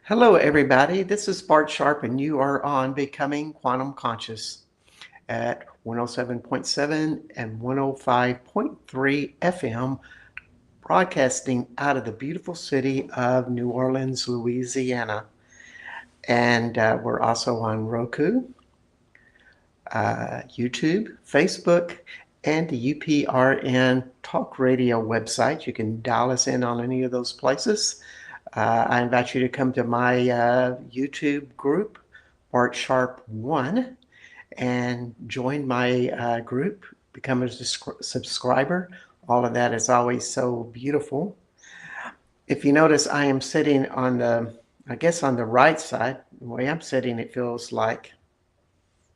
Hello, everybody. This is Bart Sharp, and you are on Becoming Quantum Conscious at 107.7 and 105.3 FM, broadcasting out of the beautiful city of New Orleans, Louisiana. And we're also on Roku, YouTube, Facebook, and the UPRN Talk Radio website. You can dial us in on any of those places. I invite you to come to my YouTube group, Bart Sharp 1, and join my group, become a subscriber. All of that is always so beautiful. If you notice, I am sitting on I guess on the right side. The way I'm sitting, it feels like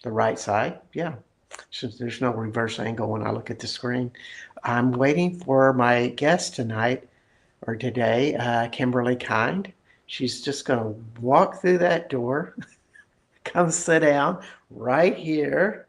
the right side. Yeah, since there's no reverse angle when I look at the screen. I'm waiting for my guest tonight or today, Kymberly Kind. She's just going to walk through that door, come sit down right here,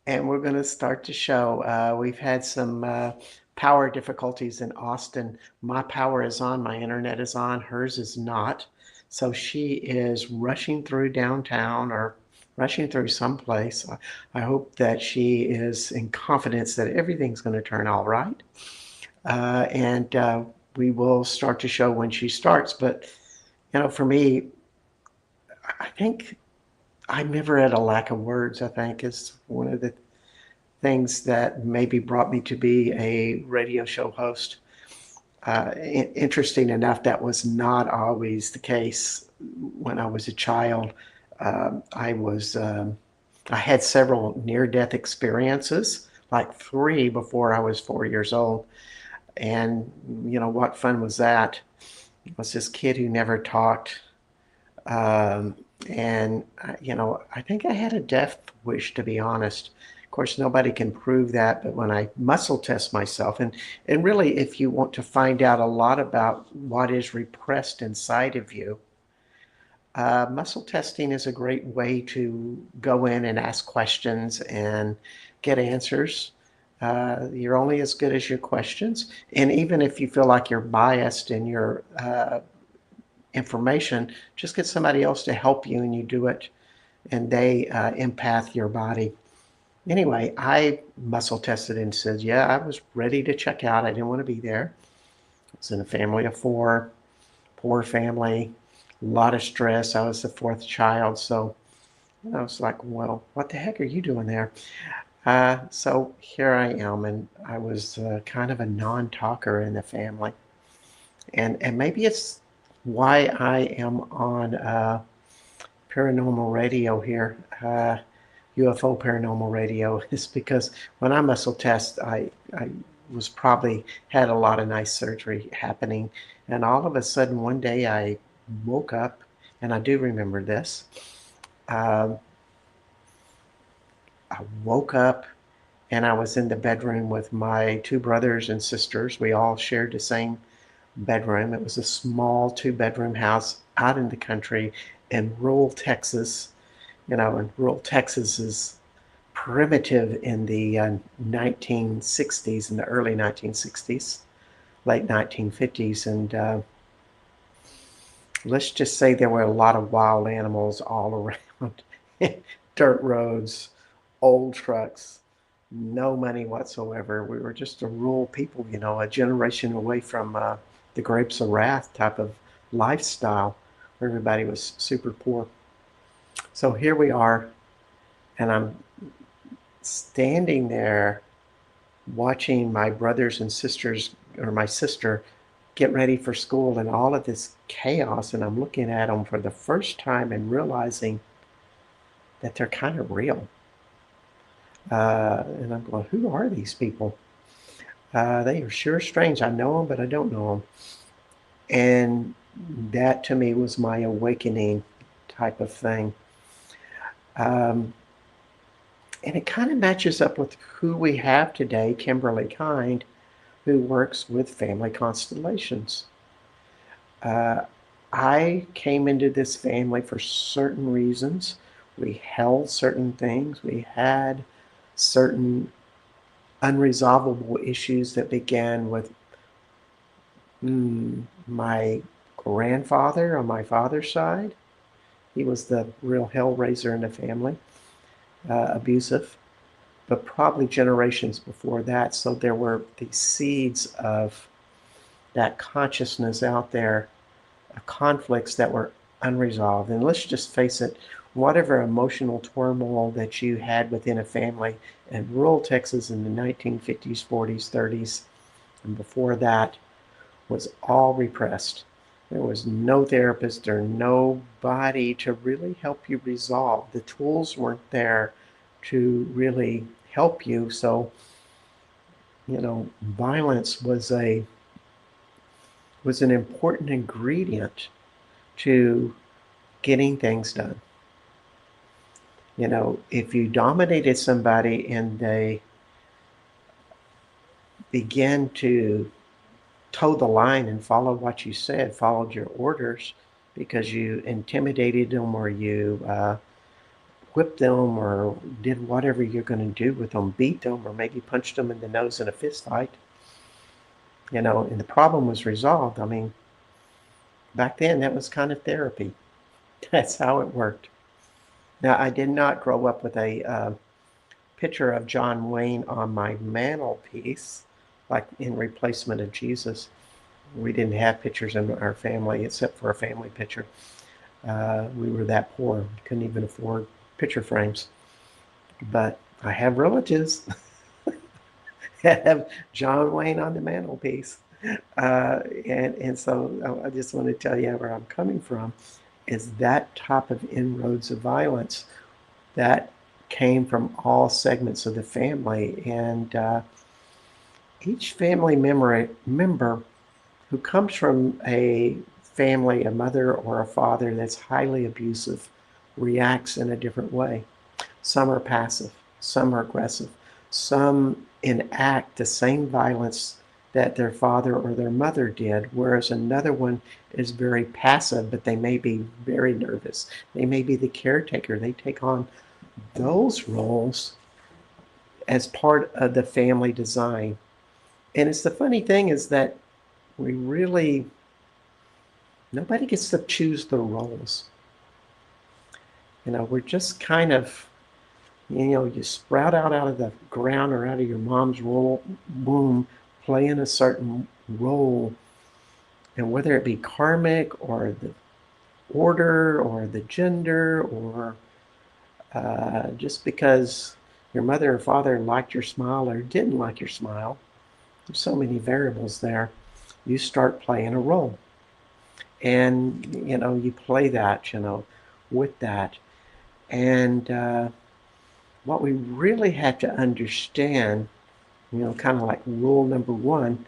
and we're going to start the show. We've had some power difficulties in Austin. My power is on, my internet is on, hers is not. So she is rushing through downtown or rushing through someplace. I hope that she is in confidence that everything's going to turn all right. And we will start the show when she starts. But, for me, I think I'm never at a lack of words, I think, is one of the things that maybe brought me to be a radio show host. Interesting enough, that was not always the case when I was a child. I had several near-death experiences, like 3 before I was 4 years old. And, what fun was that? I was this kid who never talked. And, I think I had a death wish, to be honest. Of course, nobody can prove that, but when I muscle test myself, and really, if you want to find out a lot about what is repressed inside of you, muscle testing is a great way to go in and ask questions and get answers. You're only as good as your questions. And even if you feel like you're biased in your information, just get somebody else to help you and you do it, and they empath your body. Anyway, I muscle tested and said, yeah, I was ready to check out. I didn't want to be there. I was in a family of 4, poor family, a lot of stress. I was the 4th child. So I was like, well, what the heck are you doing there? So here I am, and I was kind of a non-talker in the family. And maybe it's why I am on paranormal radio here, UFO paranormal radio, is because when I muscle test, I was probably had a lot of nice surgery happening. And all of a sudden, one day I woke up, and I do remember this. I woke up and I was in the bedroom with my 2 brothers and sisters. We all shared the same bedroom. It was a small 2-bedroom house out in the country in rural Texas. And rural Texas is primitive in the 1960s, in the early 1960s, late 1950s. And let's just say there were a lot of wild animals all around. Dirt roads, old trucks, no money whatsoever. We were just a rural people, a generation away from the grapes of wrath type of lifestyle where everybody was super poor. So here we are, and I'm standing there watching my brothers and sisters, or my sister, get ready for school and all of this chaos, and I'm looking at them for the first time and realizing that they're kind of real. And I'm going, who are these people? They are sure strange. I know them, but I don't know them. And that to me was my awakening type of thing. And it kind of matches up with who we have today, Kymberly Kind, who works with family constellations. I came into this family for certain reasons. We held certain things. We had certain unresolvable issues that began with my grandfather on my father's side, he was the real hellraiser in the family, abusive, but probably generations before that. So there were these seeds of that consciousness out there, conflicts that were unresolved. And let's just face it, whatever emotional turmoil that you had within a family in rural Texas in the 1950s, 40s, 30s, and before that was all repressed. There was no therapist or nobody to really help you resolve. The tools weren't there to really help you. So, violence was an important ingredient to getting things done. If you dominated somebody and they began to toe the line and follow what you said, followed your orders because you intimidated them or you whipped them or did whatever you're going to do with them, beat them or maybe punched them in the nose in a fist fight, and the problem was resolved. I mean, back then that was kind of therapy. That's how it worked. Now, I did not grow up with a picture of John Wayne on my mantelpiece, like in replacement of Jesus. We didn't have pictures in our family except for a family picture. We were that poor, couldn't even afford picture frames. But I have relatives that have John Wayne on the mantelpiece. And so I just want to tell you where I'm coming from is that type of inroads of violence that came from all segments of the family. And each family member who comes from a family, a mother or a father that's highly abusive, reacts in a different way. Some are passive, some are aggressive, some enact the same violence that their father or their mother did, whereas another one is very passive, but they may be very nervous. They may be the caretaker. They take on those roles as part of the family design. And it's the funny thing is that nobody gets to choose the roles. We're just kind of, you sprout out of the ground or out of your mom's womb, playing a certain role. And whether it be karmic or the order or the gender or just because your mother or father liked your smile or didn't like your smile, there's so many variables there, you start playing a role. And, you play that, with that. And what we really have to understand, kind of like rule number one,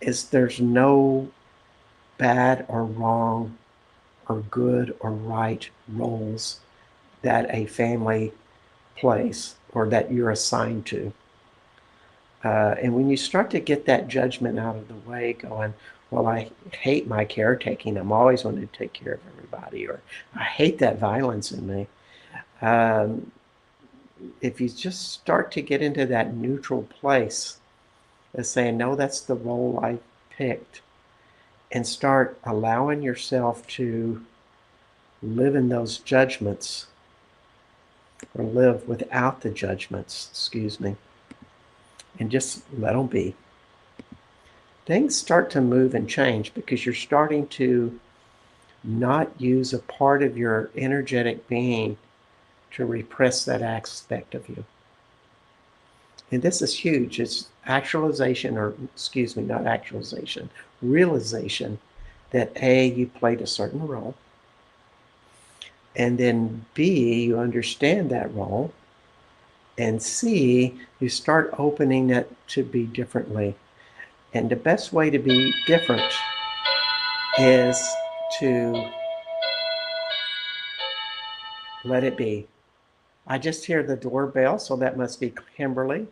is there's no bad or wrong or good or right roles that a family plays or that you're assigned to. And when you start to get that judgment out of the way, going, well, I hate my caretaking. I'm always wanting to take care of everybody, or I hate that violence in me. If you just start to get into that neutral place of saying, no, that's the role I picked, and start allowing yourself to live in those judgments, or live without the judgments, excuse me, and just let them be, things start to move and change because you're starting to not use a part of your energetic being to repress that aspect of you. And this is huge. It's actualization, or excuse me, not actualization, realization that A, you played a certain role, and then B, you understand that role, and C, you start opening it to be differently. And the best way to be different is to let it be. I just hear the doorbell, so that must be Kymberly.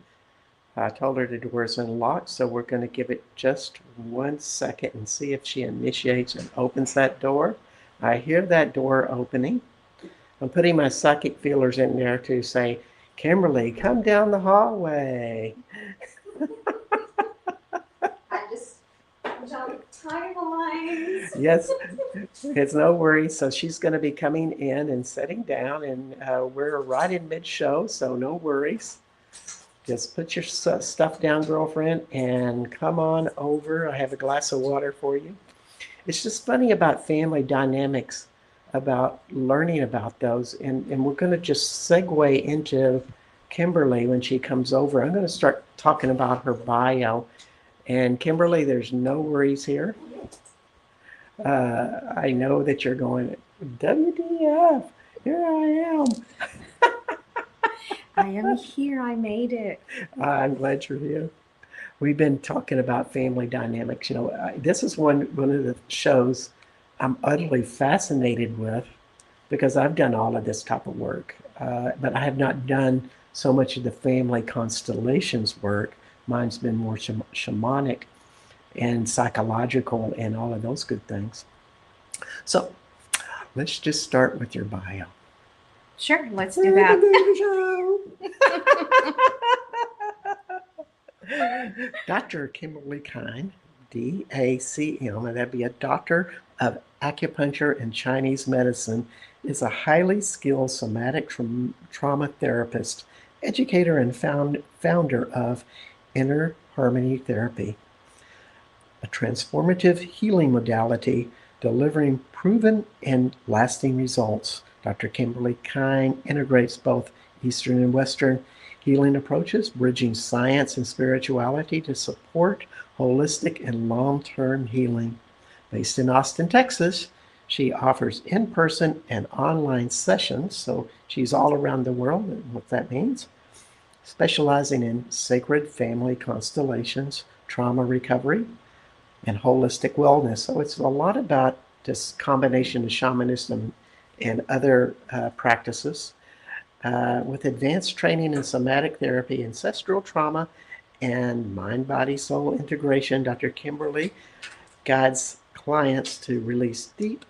I told her the door is unlocked, so we're going to give it just 1 second and see if she initiates and opens that door. I hear that door opening. I'm putting my psychic feelers in there to say, Kymberly, come down the hallway. I just jumped Timelines. Yes, it's no worries. So she's going to be coming in and sitting down, and we're right in mid-show, so no worries. Just put your stuff down, girlfriend, and come on over. I have a glass of water for you. It's just funny about family dynamics, about learning about those. And we're going to just segue into Kymberly when she comes over. I'm going to start talking about her bio. And Kymberly, there's no worries here. I know that you're going, WDF, here I am. I am here. I made it. I'm glad you're here. We've been talking about family dynamics. This is one of the shows I'm utterly fascinated with because I've done all of this type of work, but I have not done so much of the family constellations work. Mine's been more shamanic and psychological and all of those good things. So let's just start with your bio. Sure, let's do that. Dr. Kymberly Kind, DACM, and that'd be a doctor of acupuncture and Chinese medicine, is a highly skilled somatic trauma therapist, educator, and founder of Inner Harmony Therapy, a transformative healing modality delivering proven and lasting results. Dr. Kymberly Kind integrates both Eastern and Western healing approaches, bridging science and spirituality to support holistic and long-term healing. Based in Austin, Texas, she offers in-person and online sessions, so she's all around the world, and what that means, specializing in sacred family constellations, trauma recovery, and holistic wellness. So it's a lot about this combination of shamanism and other practices. With advanced training in somatic therapy, ancestral trauma, and mind-body-soul integration, Dr. Kymberly guides clients to release deep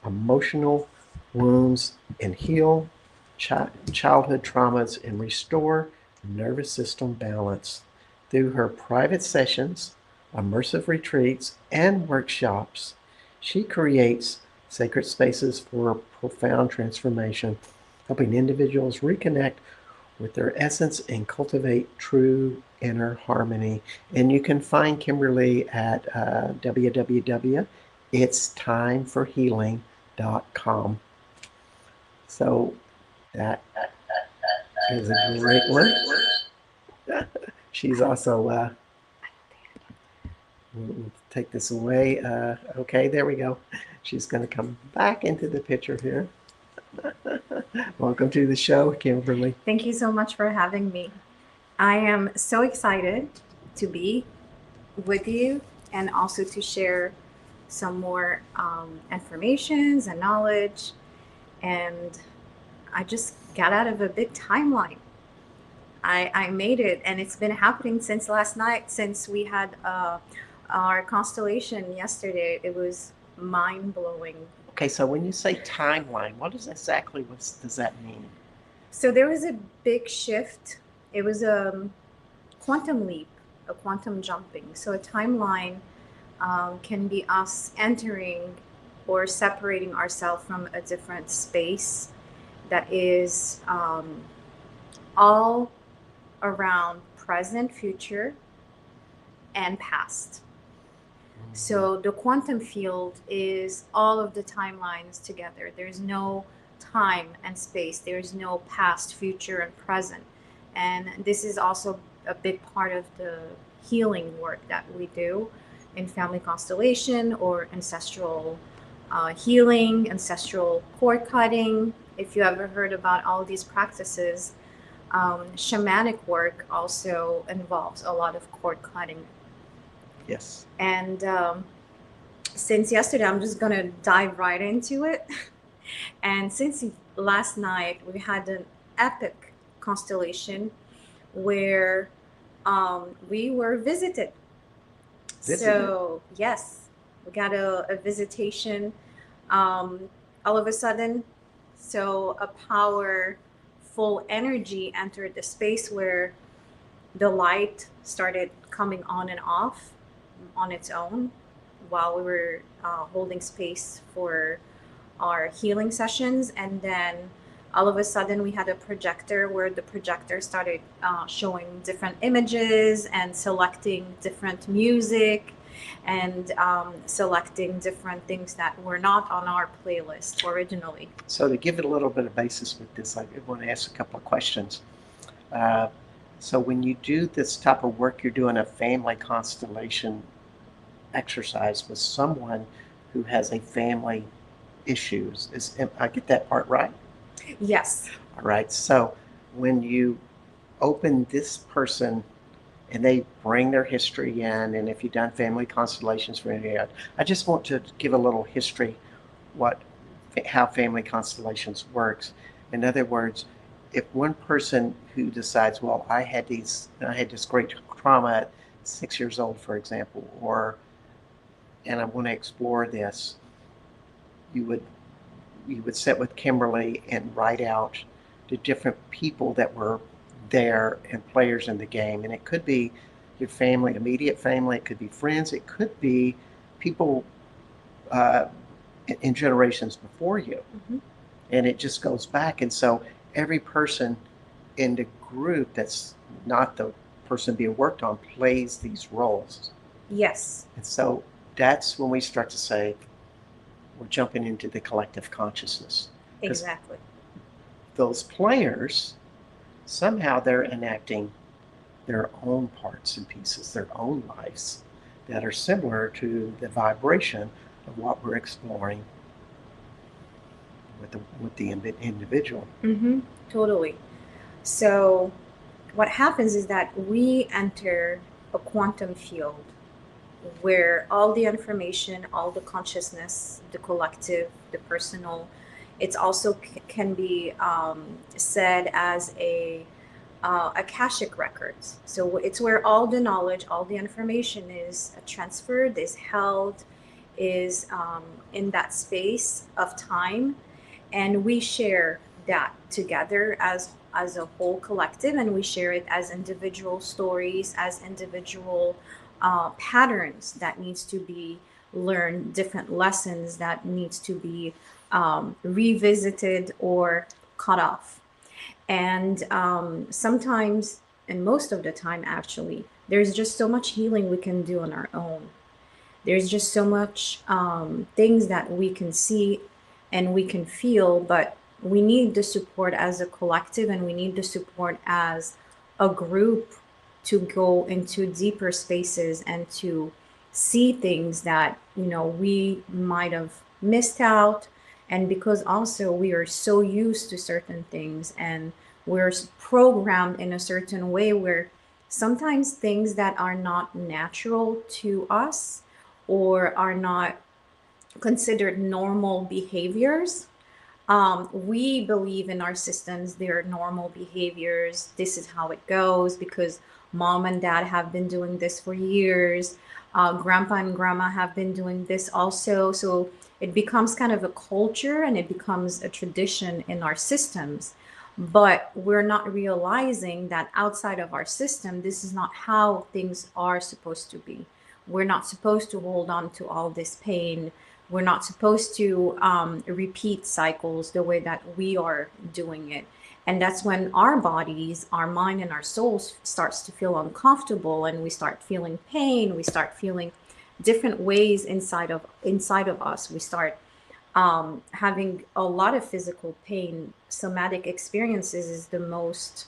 emotional wounds and heal childhood traumas and restore nervous system balance. Through her private sessions, immersive retreats, and workshops, she creates sacred spaces for profound transformation, helping individuals reconnect with their essence and cultivate true inner harmony. And you can find Kymberly at www.itstimeforhealing.com. So that is a great one. She's also, we'll take this away. Okay, there we go. She's going to come back into the picture here. Welcome to the show, Kymberly. Thank you so much for having me. I am so excited to be with you and also to share some more informations and knowledge. And I just got out of a big timeline. I made it, and it's been happening since last night, since we had our constellation yesterday. It was mind-blowing. Okay, so when you say timeline, what does that mean? So there was a big shift. It was a quantum leap, a quantum jumping. So a timeline can be us entering or separating ourselves from a different space that is all around present, future, and past. So the quantum field is all of the timelines together. There's no time and space. There's no past, future, and present. And this is also a big part of the healing work that we do in family constellation or ancestral healing, ancestral cord cutting. If you ever heard about all these practices, shamanic work also involves a lot of cord cutting. Yes. And since yesterday, I'm just going to dive right into it. And since last night, we had an epic constellation where we were visited. So, yes, we got a visitation all of a sudden. So, a powerful energy entered the space where the light started coming on and off on its own. while we were holding space for our healing sessions. And then all of a sudden we had a projector where the projector started showing different images and selecting different music and selecting different things that were not on our playlist originally. So to give it a little bit of basis with this, I want to ask a couple of questions. Uh, so when you do this type of work, you're doing a family constellation exercise with someone who has a family issues. I get that part right? Yes. All right. So when you open this person and they bring their history in, and if you've done family constellations for any, I just want to give a little history how family constellations works. In other words, if one person who decides, well, I had this great trauma at 6 years old, for example, and I want to explore this, you would sit with Kymberly and write out the different people that were there and players in the game. And it could be your family, immediate family, it could be friends, it could be people in generations before you. Mm-hmm. And it just goes back. And so every person in the group that's not the person being worked on plays these roles. Yes. And so that's when we start to say, we're jumping into the collective consciousness. Exactly. Those players, somehow they're enacting their own parts and pieces, their own lives that are similar to the vibration of what we're exploring with the individual. Mm-hmm. Totally. So what happens is that we enter a quantum field where all the information, all the consciousness, the collective, the personal, it's also can be said as a Akashic records. So it's where all the knowledge, all the information is transferred, is held, is in that space of time, and we share that together as a whole collective, and we share it as individual stories, as individual patterns that needs to be learned, different lessons that needs to be revisited or cut off. And sometimes, and most of the time actually, there's just so much healing we can do on our own. There's just so much things that we can see and we can feel, but we need the support as a collective, and we need the support as a group to go into deeper spaces and to see things that, you know, we might have missed out. And because also we are so used to certain things and we're programmed in a certain way where sometimes things that are not natural to us or are not considered normal behaviors, we believe in our systems, they're normal behaviors. This is how it goes because mom and dad have been doing this for years. Grandpa and grandma have been doing this also. So it becomes kind of a culture and it becomes a tradition in our systems. But we're not realizing that outside of our system, this is not how things are supposed to be. We're not supposed to hold on to all this pain. We're not supposed to repeat cycles the way that we are doing it. And that's when our bodies, our mind, and our souls starts to feel uncomfortable, and we start feeling pain. We start feeling different ways inside of us. We start having a lot of physical pain. Somatic experiences is the most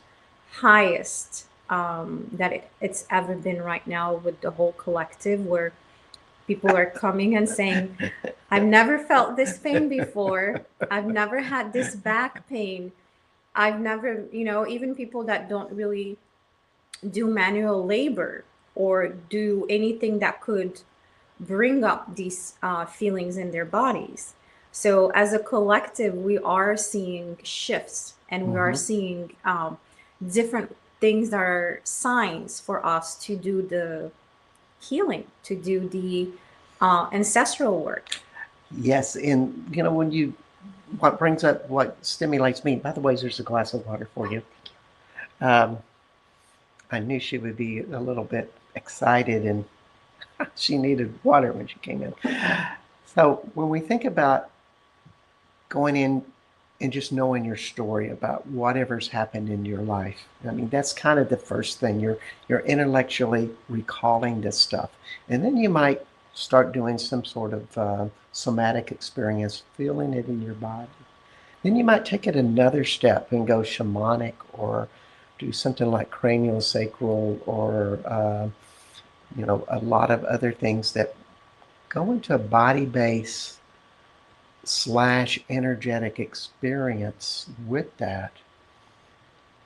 highest that it's ever been right now with the whole collective, where people are coming and saying, I've never felt this pain before. I've never had this back pain. I've never, you know, even people that don't really do manual labor or do anything that could bring up these feelings in their bodies. So as a collective, we are seeing shifts, and we are seeing different things that are signs for us to do the healing, to do the ancestral work. Yes, and you know, what stimulates me, by the way, there's a glass of water for you. I knew she would be a little bit excited and She needed water when she came in. So when we think about going in and just knowing your story about whatever's happened in your life, I mean, that's kind of the first thing. You're intellectually recalling this stuff, and then you might start doing some sort of somatic experience, feeling it in your body. Then you might take it another step and go shamanic, or do something like cranial sacral, or a lot of other things that go into a body base / energetic experience with that.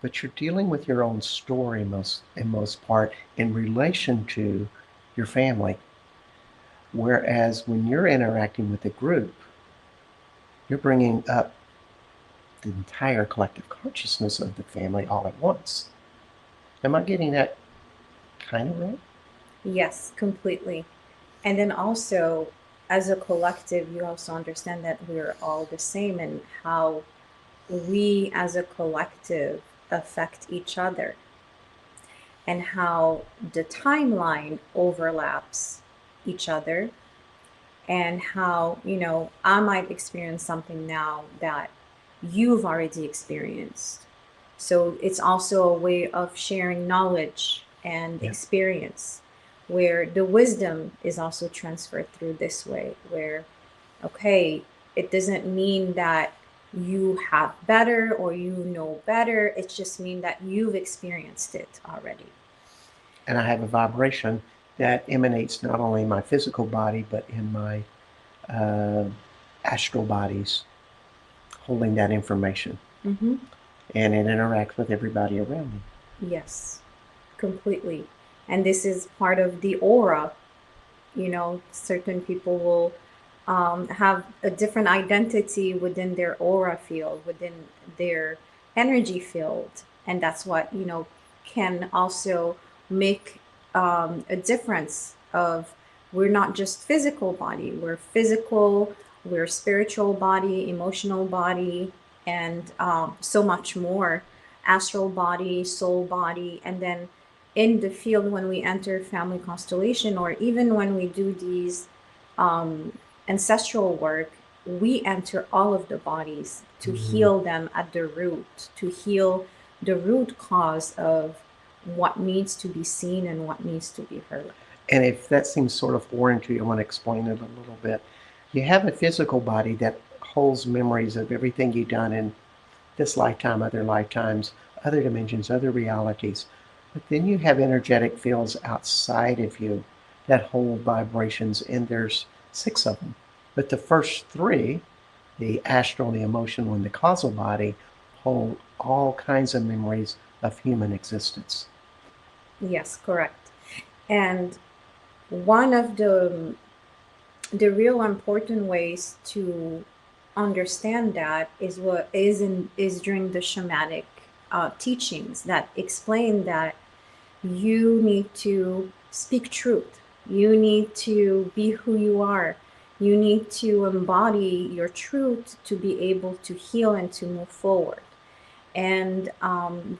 But you're dealing with your own story in most part in relation to your family. Whereas when you're interacting with a group, you're bringing up the entire collective consciousness of the family all at once. Am I getting that kind of right? Yes, completely. And then also, as a collective, you also understand that we're all the same and how we as a collective affect each other and how the timeline overlaps each other and how, I might experience something now that you've already experienced. So it's also a way of sharing knowledge and Yeah. experience where the wisdom is also transferred through this way, where, okay, it doesn't mean that you have better or you know better. It just means that you've experienced it already. And I have a vibration that emanates not only in my physical body, but in my uh, astral bodies, holding that information. Mm-hmm. And it interacts with everybody around me. Yes, completely. And this is part of the aura. Certain people will have a different identity within their aura field, within their energy field. And that's what, can also make a difference of we're not just physical body, we're physical, we're spiritual body, emotional body, and so much more, astral body, soul body. And then in the field, when we enter family constellation, or even when we do these ancestral work, we enter all of the bodies to heal them at the root, to heal the root cause of what needs to be seen and what needs to be heard. And if that seems sort of foreign to you, I want to explain it a little bit. You have a physical body that holds memories of everything you've done in this lifetime, other lifetimes, other dimensions, other realities. But then you have energetic fields outside of you that hold vibrations, and there's 6 of them. But the first 3, the astral, the emotional, and the causal body, hold all kinds of memories of human existence. Yes, correct. And one of the real important ways to understand that is during the shamanic teachings that explain that you need to speak truth. You need to be who you are. You need to embody your truth to be able to heal and to move forward. And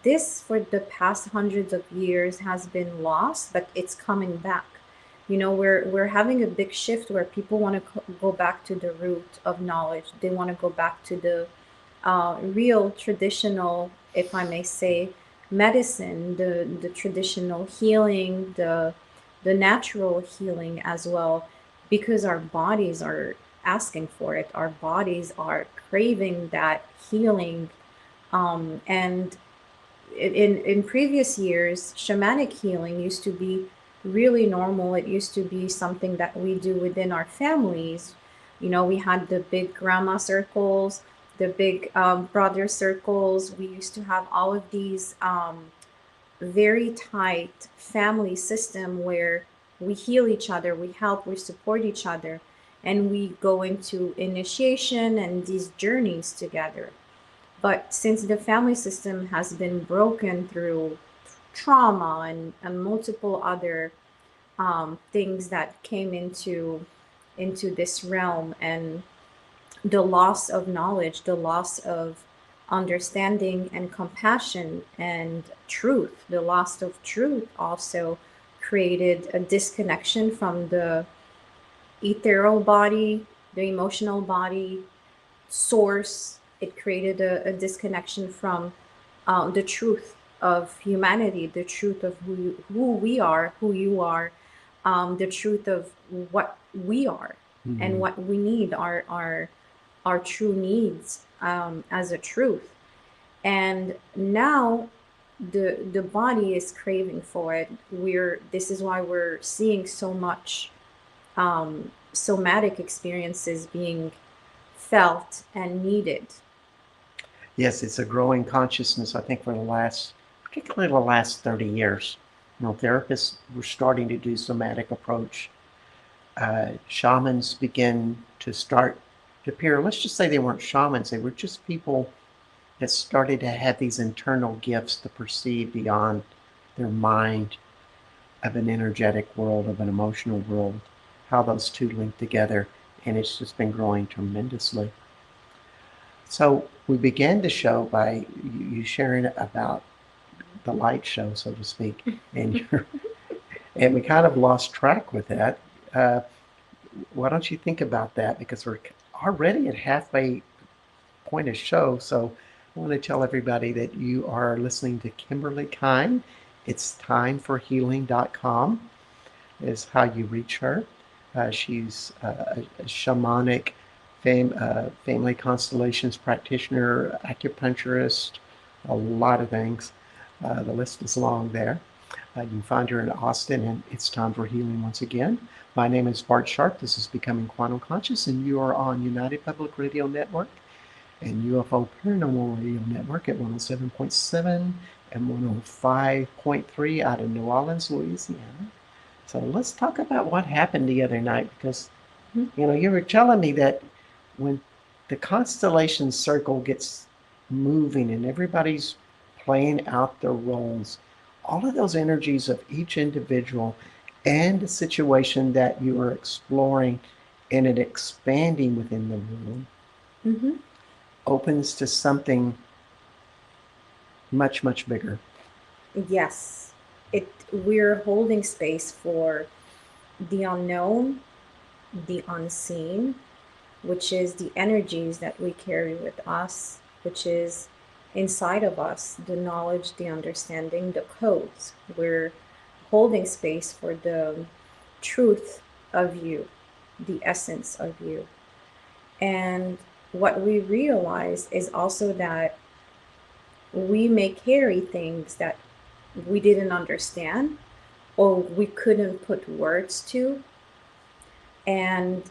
this, for the past hundreds of years, has been lost, but it's coming back. We're having a big shift where people want to go back to the root of knowledge. They want to go back to the real traditional, if I may say, medicine, the traditional healing, the natural healing as well, because our bodies are asking for it. Our bodies are craving that healing. And in previous years, shamanic healing used to be really normal. It used to be something that we do within our families. We had the big grandma circles, the big brother circles. We used to have all of these very tight family system where we heal each other, we help, we support each other, and we go into initiation and these journeys together. But since the family system has been broken through trauma and multiple other things that came into this realm, and the loss of knowledge, the loss of understanding and compassion and truth, the loss of truth also created a disconnection from the ethereal body, the emotional body, source. It created a disconnection from the truth of humanity, the truth of who we are, who you are, the truth of what we are and what we need, our true needs as a truth. And now the body is craving for it. This is why we're seeing so much somatic experiences being felt and needed. Yes, it's a growing consciousness, I think, particularly the last 30 years. Therapists were starting to do somatic approach. Shamans begin to start to appear. Let's just say they weren't shamans, they were just people that started to have these internal gifts to perceive beyond their mind, of an energetic world, of an emotional world, how those two link together. And it's just been growing tremendously. So we began the show by you sharing about the light show, so to speak, and and we kind of lost track with that. Why don't you think about that? Because we're already at halfway point of show. So I want to tell everybody that you are listening to Kymberly Kind. It's timeforhealing.com is how you reach her. She's a shamanic family constellations practitioner, acupuncturist, a lot of things. The list is long there. You can find her in Austin, and it's time for healing once again. My name is Bart Sharp. This is Becoming Quantum Conscious, and you are on United Public Radio Network and UFO Paranormal Radio Network at 107.7 and 105.3 out of New Orleans, Louisiana. So let's talk about what happened the other night, because you were telling me that when the constellation circle gets moving and everybody's playing out their roles, all of those energies of each individual and the situation that you are exploring and it expanding within the room opens to something much, much bigger. Yes, we're holding space for the unknown, the unseen, which is the energies that we carry with us, which is inside of us, the knowledge, the understanding, the codes. We're holding space for the truth of you, the essence of you. And what we realize is also that we may carry things that we didn't understand or we couldn't put words to. And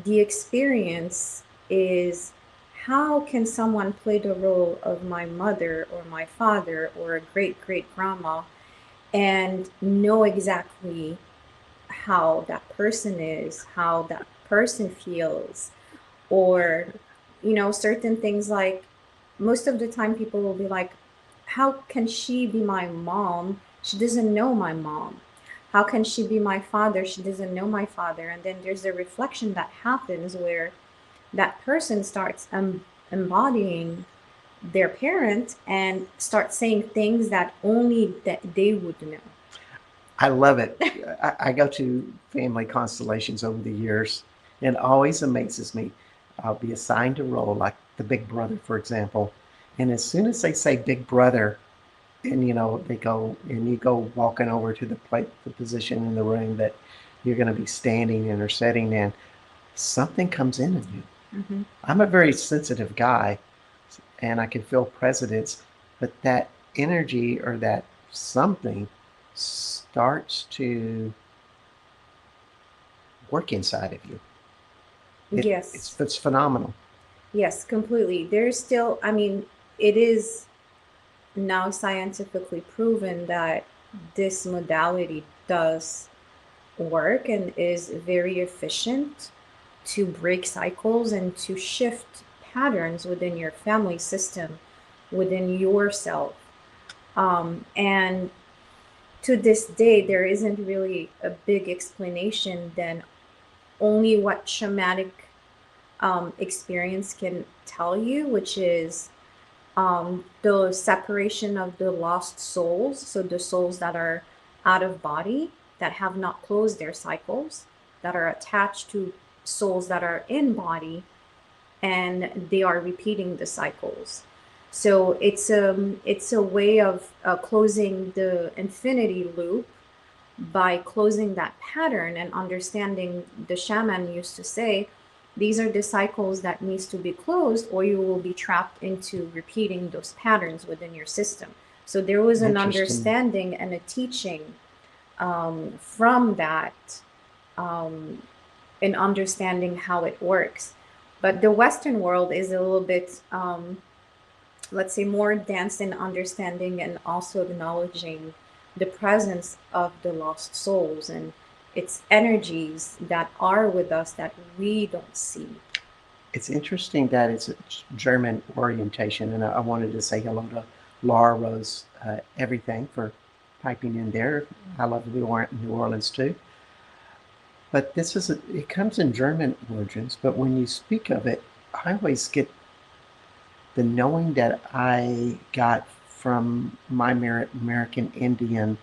the experience is, how can someone play the role of my mother or my father or a great great grandma and know exactly how that person is, how that person feels, or certain things. Like, most of the time people will be like, how can she be my mom? She doesn't know my mom. How can she be my father? She doesn't know my father. And then there's a reflection that happens where that person starts embodying their parent and starts saying things that only that they would know. I love it. I go to family constellations over the years, and it always amazes me. I'll be assigned a role, like the big brother, for example. And as soon as they say big brother, and they go, and you go walking over to the position in the room that you're going to be standing in or sitting in, something comes into you. I'm a very sensitive guy, and I can feel presence, but that energy or that something starts to work inside of you. Yes. It's phenomenal. Yes, completely. There's still, it is now scientifically proven that this modality does work and is very efficient to break cycles and to shift patterns within your family system, within yourself. And to this day, there isn't really a big explanation than only what shamanic experience can tell you, which is the separation of the lost souls, so the souls that are out of body, that have not closed their cycles, that are attached to souls that are in body, and they are repeating the cycles. So it's a way of closing the infinity loop by closing that pattern and understanding. The shaman used to say, these are the cycles that needs to be closed, or you will be trapped into repeating those patterns within your system. So there was an Interesting. understanding and a teaching from that, um, in understanding how it works. But the Western world is a little bit, let's say, more advanced in understanding and also acknowledging the presence of the lost souls and its energies that are with us that we don't see. It's interesting that it's a German orientation, and I wanted to say hello to Laura Rose Everything for piping in there. I love New Orleans too. But it comes in German origins, but when you speak of it, I always get the knowing that I got from my American Indian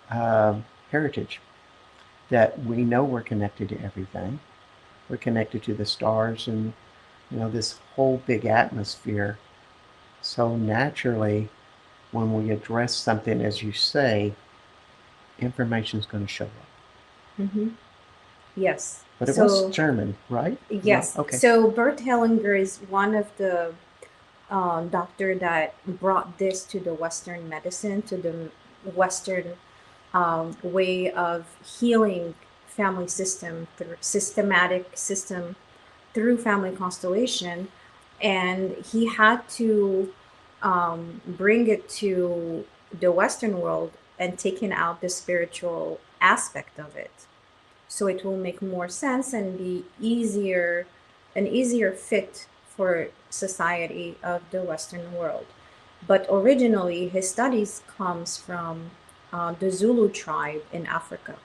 uh, heritage, that we know we're connected to everything. We're connected to the stars and, this whole big atmosphere. So naturally, when we address something, as you say, information is going to show up. Mm-hmm. Yes. But it was So, German, right? yes. Okay. So Bert Hellinger is one of the doctor that brought this to the Western medicine, to the Western way of healing family system through systematic system through family constellation, and he had to bring it to the Western world and taking out the spiritual aspect of it, so it will make more sense and be easier, an easier fit for society of the Western world. But originally, his studies comes from the Zulu tribe in Africa,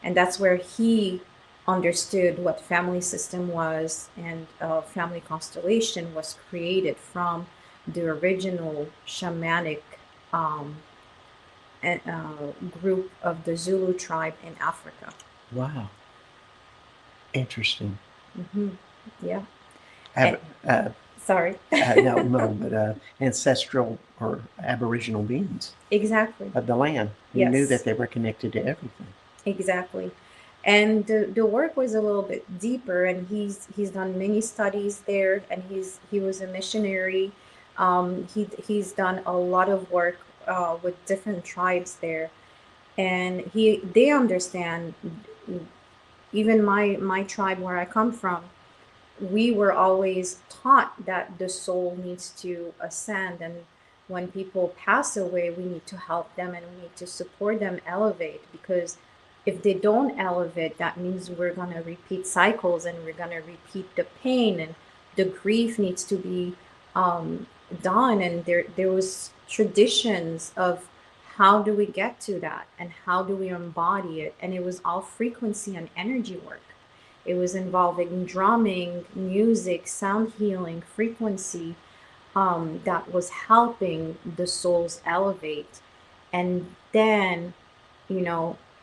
and that's where he understood what family system was, and family constellation was created from the original shamanic um, group of the Zulu tribe in Africa. Wow. Interesting. Hmm. Yeah. And Ab- uh, sorry. no, no, but ancestral or aboriginal beings Exactly. of the land who knew that Yes. they were connected to everything. Exactly. And the work was a little bit deeper, and he's done many studies there, and he was a missionary. He's done a lot of work with different tribes there, and they understand. Even my tribe where I come from, we were always taught that the soul needs to ascend, and when people pass away, we need to help them and we need to support them elevate, because if they don't elevate, that means we're going to repeat cycles and we're going to repeat the pain, and the grief needs to be um, done. And there was traditions of how do we get to that and how do we embody it, and it was all frequency and energy work. It was involving drumming, music, sound healing, frequency, that was helping the souls elevate. And then,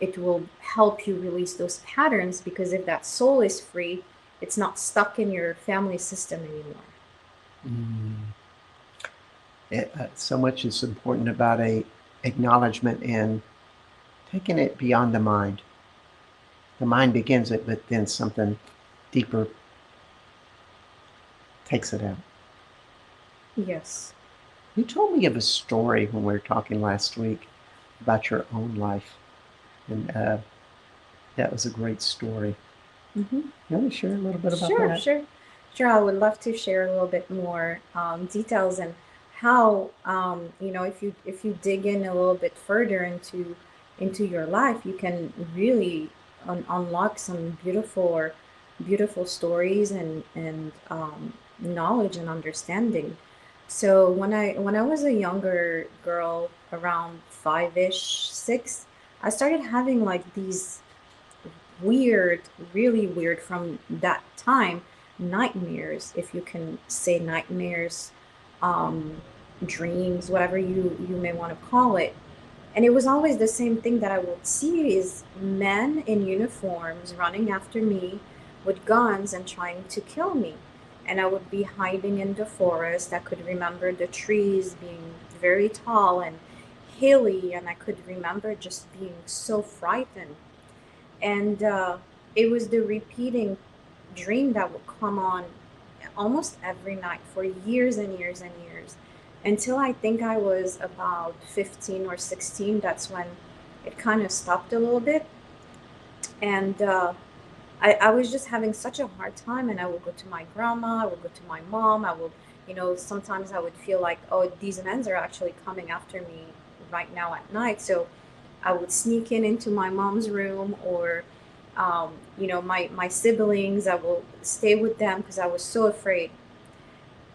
it will help you release those patterns, because if that soul is free, it's not stuck in your family system anymore. Mm. So much is important about a acknowledgement and taking it beyond the mind. The mind begins it, but then something deeper takes it out. Yes. You told me of a story when we were talking last week about your own life, and that was a great story. Mm-hmm. You want to share a little bit about Sure, that? sure. Sure, I would love to share a little bit more details, and how, if you dig in a little bit further into your life, you can really unlock some beautiful stories and knowledge and understanding. So when I was a younger girl, around 5-ish, 6, I started having like these weird, really weird, from that time, nightmares, if you can say nightmares, um, dreams, whatever you may want to call it. And it was always the same thing that I would see is men in uniforms running after me with guns and trying to kill me. And I would be hiding in the forest. I could remember the trees being very tall and hilly, and I could remember just being so frightened. And it was the repeating dream that would come on almost every night for years and years and years until I think I was about 15 or 16. That's when it kind of stopped a little bit. And I was just having such a hard time. And I would go to my grandma, I would go to my mom. I would, sometimes I would feel like, oh, these men are actually coming after me right now at night. So I would sneak into my mom's room, or my siblings. I will stay with them because I was so afraid.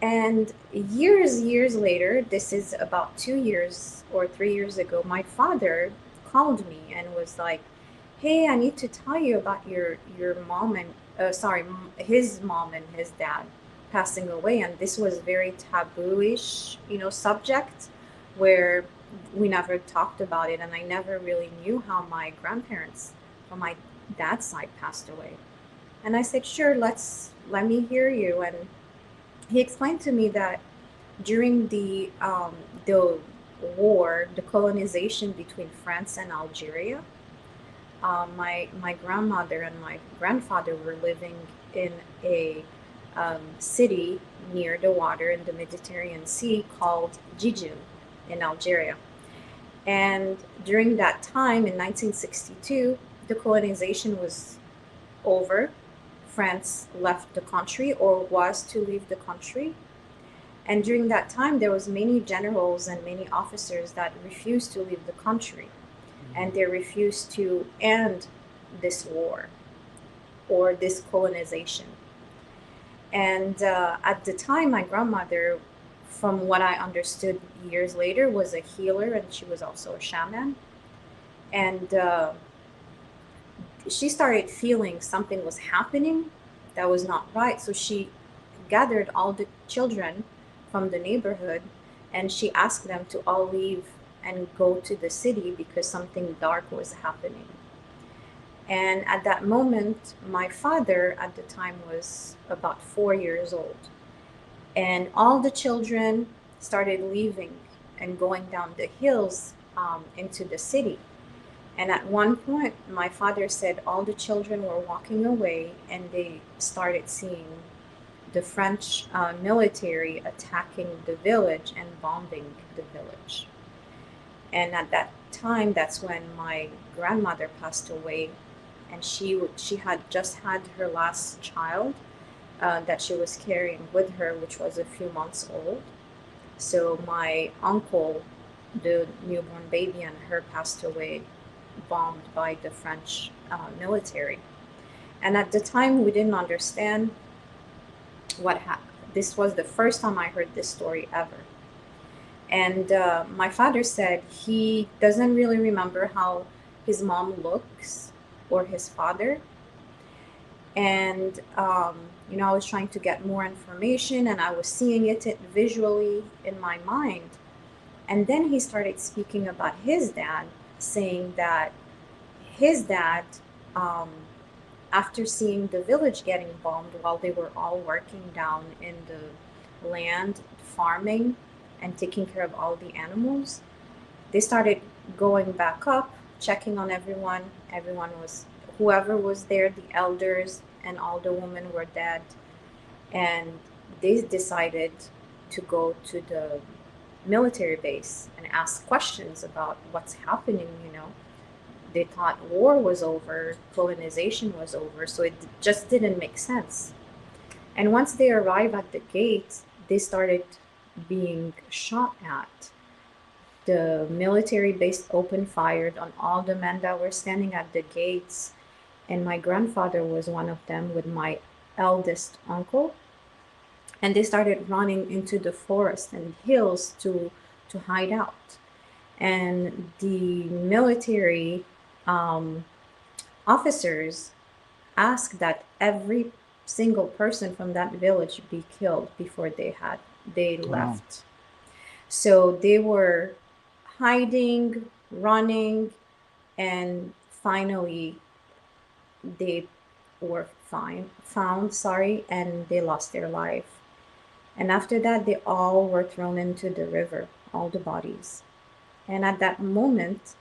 And years later, this is about 2 years or 3 years ago, my father called me and was like, "Hey, I need to tell you about your mom and his mom and his dad passing away." And this was very taboo-ish, subject where we never talked about it, and I never really knew how my grandparents from my dad's side passed away. And I said, "Sure, let me hear you." And he explained to me that during the war, the colonization between France and Algeria, my grandmother and my grandfather were living in a city near the water in the Mediterranean Sea called Jijin in Algeria. And during that time in 1962, the colonization was over. France left the country or was to leave the country. And during that time, there was many generals and many officers that refused to leave the country, and they refused to end this war or this colonization. And at the time, my grandmother, from what I understood years later, was a healer, and she was also a shaman. And she started feeling something was happening that was not right. So she gathered all the children from the neighborhood, and she asked them to all leave and go to the city because something dark was happening. And at that moment, my father at the time was about 4 years old. And all the children started leaving and going down the hills into the city. And at one point, my father said all the children were walking away, and they started seeing the French military attacking the village and bombing the village. And at that time, that's when my grandmother passed away, and she had just had her last child that she was carrying with her, which was a few months old. So my uncle, the newborn baby, and her passed away, bombed by the French military. And at the time, we didn't understand what happened. This was the first time I heard this story ever. And my father said he doesn't really remember how his mom looks or his father. And, I was trying to get more information, and I was seeing it visually in my mind. And then he started speaking about his dad, saying that his dad, um, after seeing the village getting bombed while they were all working down in the land, farming and taking care of all the animals, they started going back up, checking on everyone. Whoever was there, the elders and all the women were dead. And they decided to go to the military base and ask questions about what's happening. They thought war was over, colonization was over, so it just didn't make sense. And once they arrived at the gate, they started being shot at. The military base opened fire on all the men that were standing at the gates, and my grandfather was one of them with my eldest uncle. And they started running into the forest and hills to hide out. And the military um, officers asked that every single person from that village be killed before they Wow. left. So they were hiding running, and finally they were found, sorry, and they lost their life. And after that, they all were thrown into the river, all the bodies. And at that moment,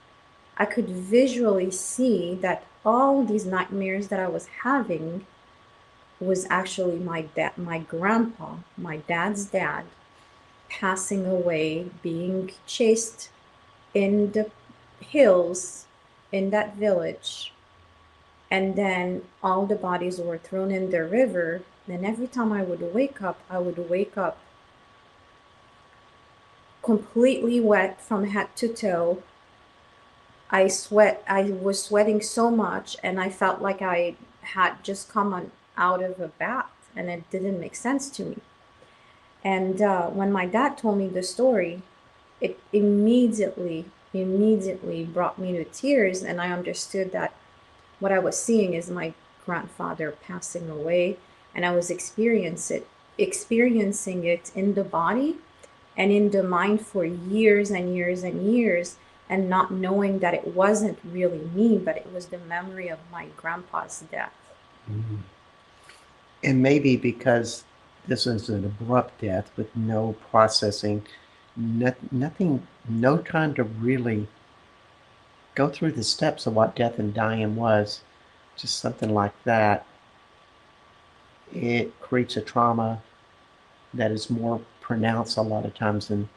I could visually see that all these nightmares that I was having was actually my dad, my grandpa, my dad's dad, passing away, being chased in the hills in that village. And then all the bodies were thrown in the river. And every time I would wake up, I would wake up completely wet from head to toe. I was sweating so much, and I felt like I had just out of a bath, and it didn't make sense to me. And when my dad told me the story, it immediately brought me to tears, and I understood that what I was seeing is my grandfather passing away, and I was experiencing it in the body and in the mind for years and years and years, and not knowing that it wasn't really me, but it was the memory of my grandpa's death. Mhm. And maybe because this is an abrupt death with no processing, nothing, no time to really go through the steps of what death and dying was, just something like that, it creates a trauma that is more pronounced a lot of times than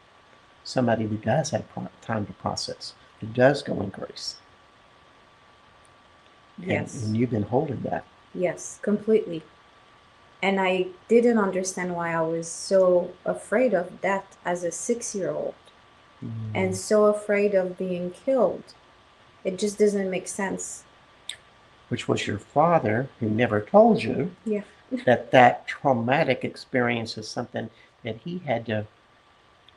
somebody who does have time to process, who does go in grace. Yes. And you've been holding that. Yes, completely. And I didn't understand why I was so afraid of death as a 6-year-old and so afraid of being killed. It just doesn't make sense. Which was your father who never told you Yeah. that traumatic experience is something that he had to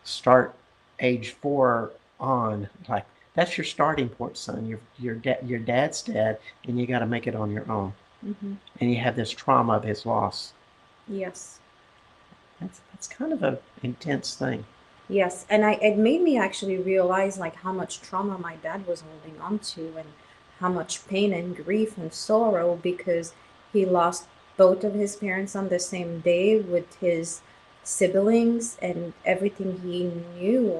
start age 4 on. Like, that's your starting point, son. Your dad's dead, and you got to make it on your own. Mm-hmm. And you have this trauma of his loss. Yes. That's kind of an intense thing. Yes, and it made me actually realize like how much trauma my dad was holding on to, and how much pain and grief and sorrow, because he lost both of his parents on the same day with his siblings and everything he knew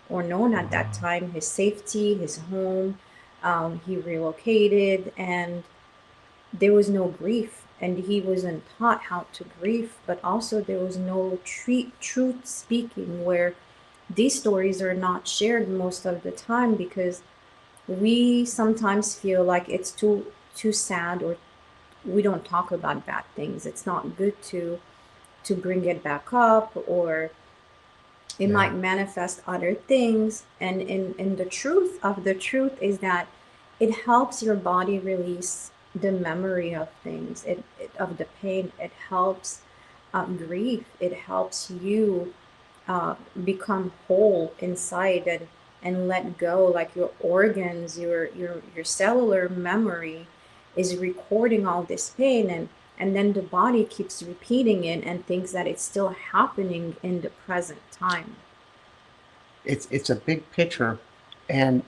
or known at that time, his safety, his home. He relocated, and there was no grief, and he wasn't taught how to grieve, but also there was no truth speaking, where these stories are not shared most of the time, because we sometimes feel like it's too sad, or we don't talk about bad things. It's not good to bring it back up, or it might manifest other things. And in the truth of the truth is that it helps your body release the memory of things, of the pain. It helps grief. It helps you become whole inside, and let go, like your organs, your cellular memory is recording all this pain, and then the body keeps repeating it and thinks that it's still happening in the present time. It's a big picture, and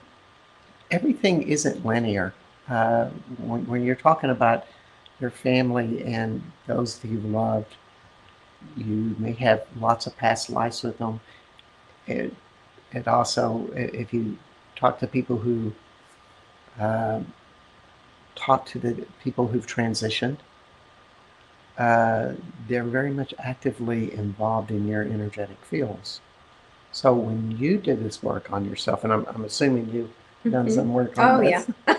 everything isn't linear. When you're talking about your family and those that you've loved, you may have lots of past lives with them. It also, if you talk to people who uh, talk to the people who've transitioned, they're very much actively involved in your energetic fields. So when you did this work on yourself, and I'm assuming you've done some work on Oh yeah. this.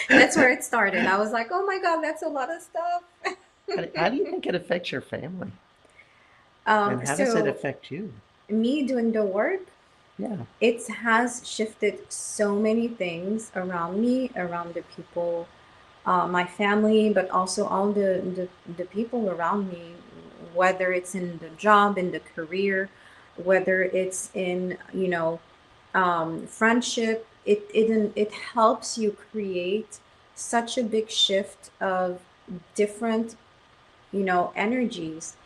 That's where it started. I was like, oh my God, that's a lot of stuff. How do you think it affects your family? And how does it So affect you? me doing the work, Yeah. it has shifted so many things around me, around the people, my family, but also all the people around me, whether it's in the job, in the career, whether it's in, friendship. It helps you create such a big shift of different, energies.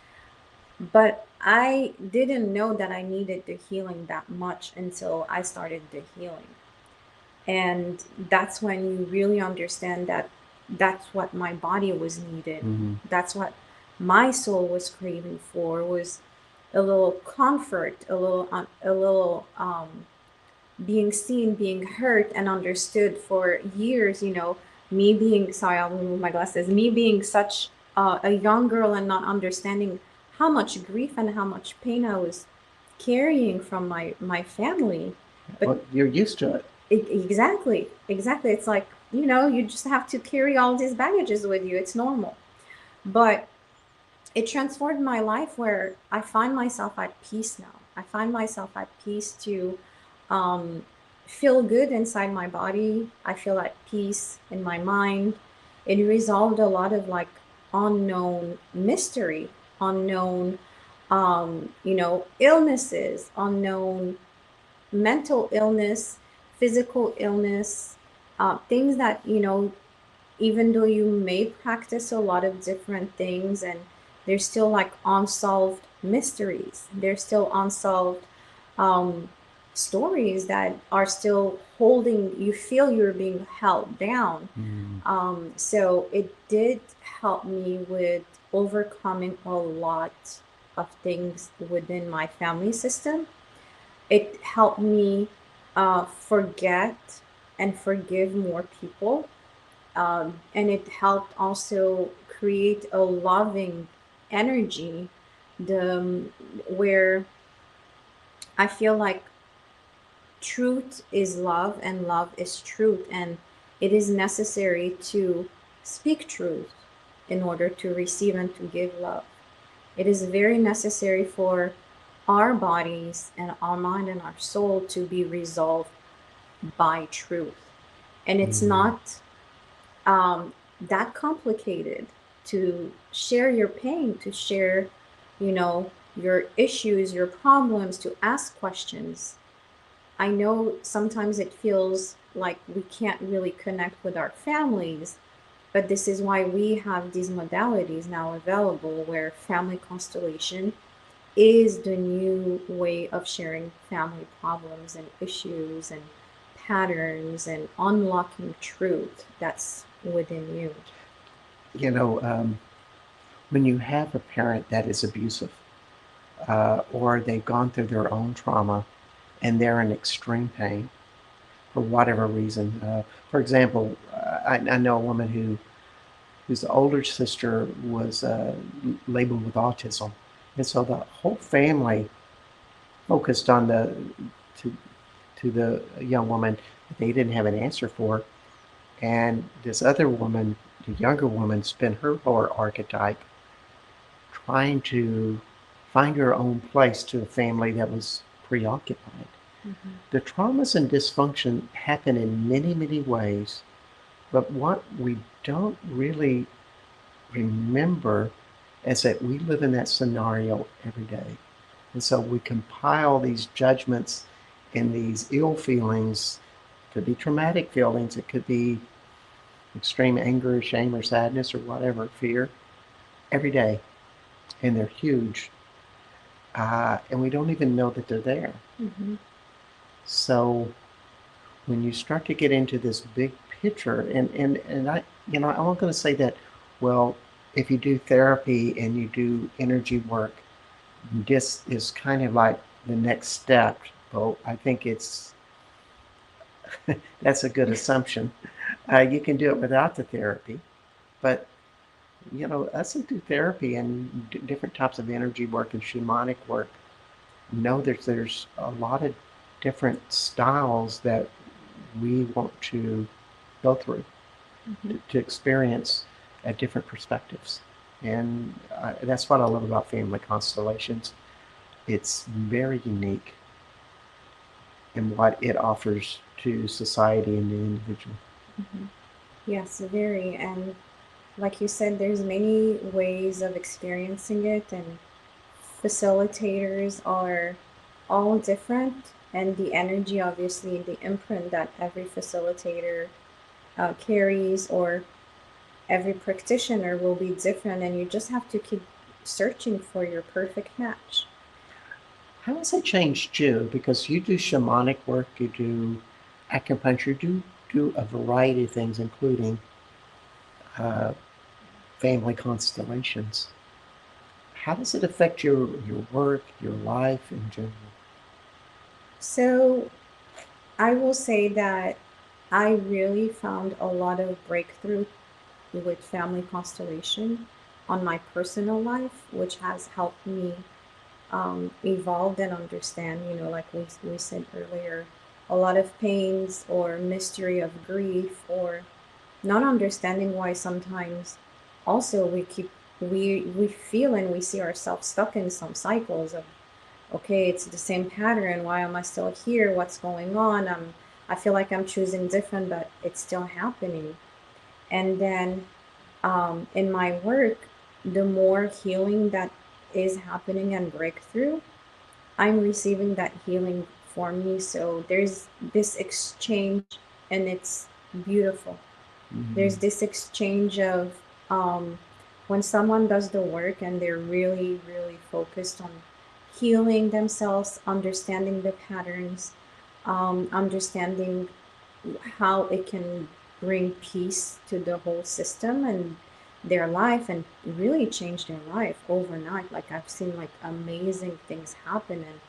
But I didn't know that I needed the healing that much until I started the healing. And that's when you really understand that that's what my body was needed. Mm-hmm. That's what my soul was craving for, was a little comfort, a little being seen, being heard and understood. For years, me being, sorry, I'll remove my glasses, me being such a young girl and not understanding how much grief and how much pain I was carrying from my family. But Well, you're used to it. exactly, exactly. It's like, you just have to carry all these baggages with you. It's normal. But it transformed my life, where I find myself at peace now. I find myself at peace to um, feel good inside my body. I feel at peace in my mind. It resolved a lot of like unknown mystery, unknown, illnesses, unknown mental illness, physical illness, things that, even though you may practice a lot of different things, and there's still like unsolved mysteries, there's still unsolved um, stories that are still holding you, feel you're being held down. Mm. So it did help me with overcoming a lot of things within my family system. It helped me forget and forgive more people, and it helped also create a loving energy, the where I feel like truth is love and love is truth, and it is necessary to speak truth in order to receive and to give love. It is very necessary for our bodies and our mind and our soul to be resolved by truth. And it's Mm. not that complicated to share your pain, to share, your issues, your problems, to ask questions. I know sometimes it feels like we can't really connect with our families, but this is why we have these modalities now available, where family constellation is the new way of sharing family problems and issues and patterns and unlocking truth that's within you. You know, when you have a parent that is abusive, or they've gone through their own trauma and they're in extreme pain for whatever reason. For example, I know a woman whose older sister was labeled with autism, and so the whole family focused on to to the young woman that they didn't have an answer for, and this other woman, the younger woman, spent her whole archetype trying to find her own place to a family that was preoccupied. Mhm. The traumas and dysfunction happen in many, many ways, but what we don't really remember is that we live in that scenario every day. And so we compile these judgments and these ill feelings. It could be traumatic feelings, it could be extreme anger, shame, or sadness, or whatever, fear, every day. And they're huge. And we don't even know that they're there. Mhm. So when you start to get into this big picture, and I'm not going to say that, well, if you do therapy and you do energy work, this is kind of like the next step. Well, I think it's that's a good assumption. You can do it without the therapy, but us that do therapy and different types of energy work and shamanic work know there's a lot of different styles that we want to go through Mhm. to experience at different perspectives. And that's what I love about family constellations. It's very unique in what it offers to society and the individual. Mhm. Yes, very. And like you said, there's many ways of experiencing it, and facilitators are all different. And the energy, obviously, the imprint that every facilitator carries, or every practitioner, will be different. And you just have to keep searching for your perfect match. How has it changed you? Because you do shamanic work, you do acupuncture do a variety of things, including uh, family constellations. How does it affect your work, your life in general? So I will say that I really found a lot of breakthrough with family constellation on my personal life, which has helped me evolve and understand, like we said earlier, a lot of pains or mystery of grief or not understanding why sometimes also we feel and we see ourselves stuck in some cycles of, okay, it's the same pattern, why am I still here, what's going on, I feel like I'm choosing different but it's still happening. And then in my work, the more healing that is happening and breakthrough, I'm receiving that healing for me. So there's this exchange and it's beautiful. Mm, There's this exchange of um, when someone does the work and they're really, really focused on healing themselves, understanding the patterns, understanding how it can bring peace to the whole system and their life and really change their life overnight. Like I've seen like amazing things happen and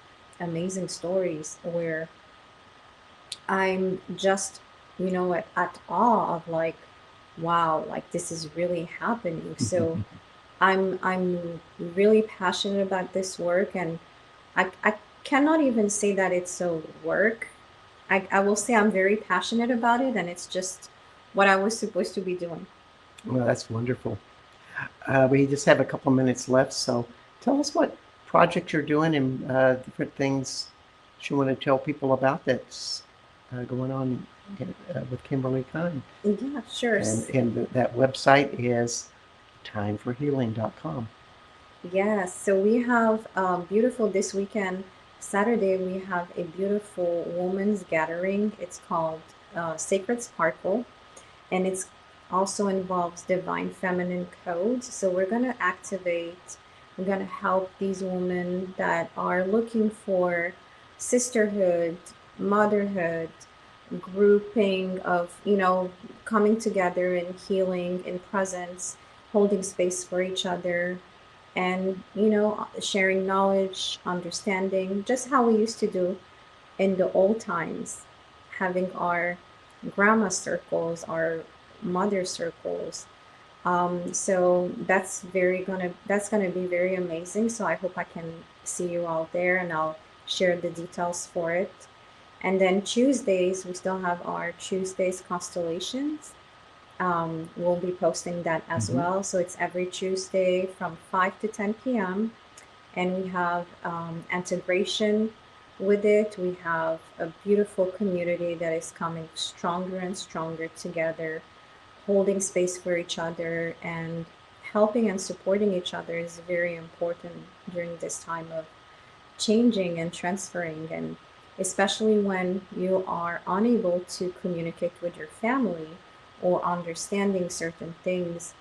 amazing stories where I'm just, at awe of like, wow, like this is really happening. So I'm really passionate about this work and I cannot even say that it's a work. I will say I'm very passionate about it and it's just what I was supposed to be doing. well, that's wonderful. We just have a couple minutes left, so tell us what project you're doing and different things that you want to tell people about that's going on with Kymberly Kind. Yeah, sure. And that website is timeforhealing.com. Yes, so we have beautiful this weekend, Saturday, we have a beautiful women's gathering. It's called Sacred Sparkle, and it's also involves divine feminine codes. So we're going to activate, we're going to help these women that are looking for sisterhood, motherhood, grouping of, coming together and healing in presence, holding space for each other, and, sharing knowledge, understanding, just how we used to do in the old times, having our grandma circles, our mother circles. So that's gonna be very amazing. So I hope I can see you all there, and I'll share the details for it. And then Tuesdays, we still have our Tuesdays constellations. We'll be posting that as Mm-hmm. well. So it's every Tuesday from 5 to 10 p.m. And we have integration with it. We have a beautiful community that is coming stronger and stronger together, holding space for each other and helping and supporting each other is very important during this time of changing and transferring, and especially when you are unable to communicate with your family or understanding certain things.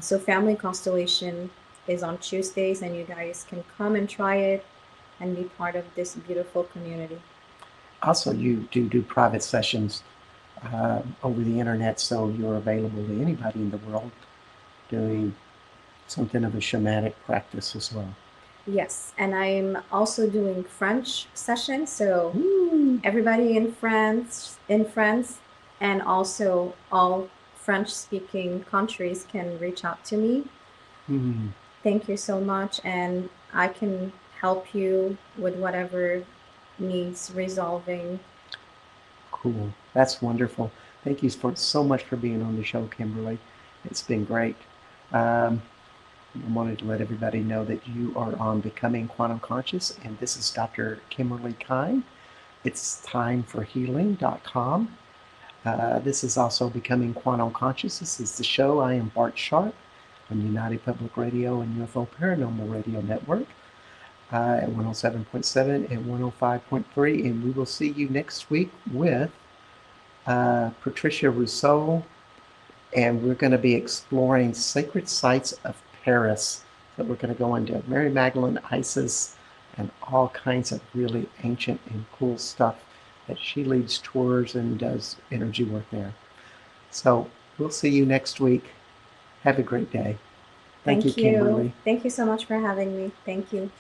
So family constellation is on Tuesdays and you guys can come and try it and be part of this beautiful community. Also, you do private sessions over the internet, so you're available to anybody in the world doing something of a shamanic practice as well. Yes, and I'm also doing French sessions, so Woo! everybody in France and also all French speaking countries can reach out to me. Hmm. Thank you so much, and I can help you with whatever needs resolving. Cool. That's wonderful. Thank you so much for being on the show, Kymberly. It's been great. Um, I wanted to let everybody know that you are on Becoming Quantum Conscious, and this is Dr. Kymberly Kind. It's timeforhealing.com. This is also Becoming Quantum Conscious. This is the show. I am Bart Sharp on United Public Radio and UFO Paranormal Radio Network at 107.7 and 105.3. And we will see you next week with Patricia Rousseau, and we're going to be exploring sacred sites of Paris. So we're going to go into Mary Magdalene, Isis, and all kinds of really ancient and cool stuff that she leads tours and does energy work there. So we'll see you next week. Have a great day. Thank you, Thank you. Kymberly. Thank you so much for having me. Thank you.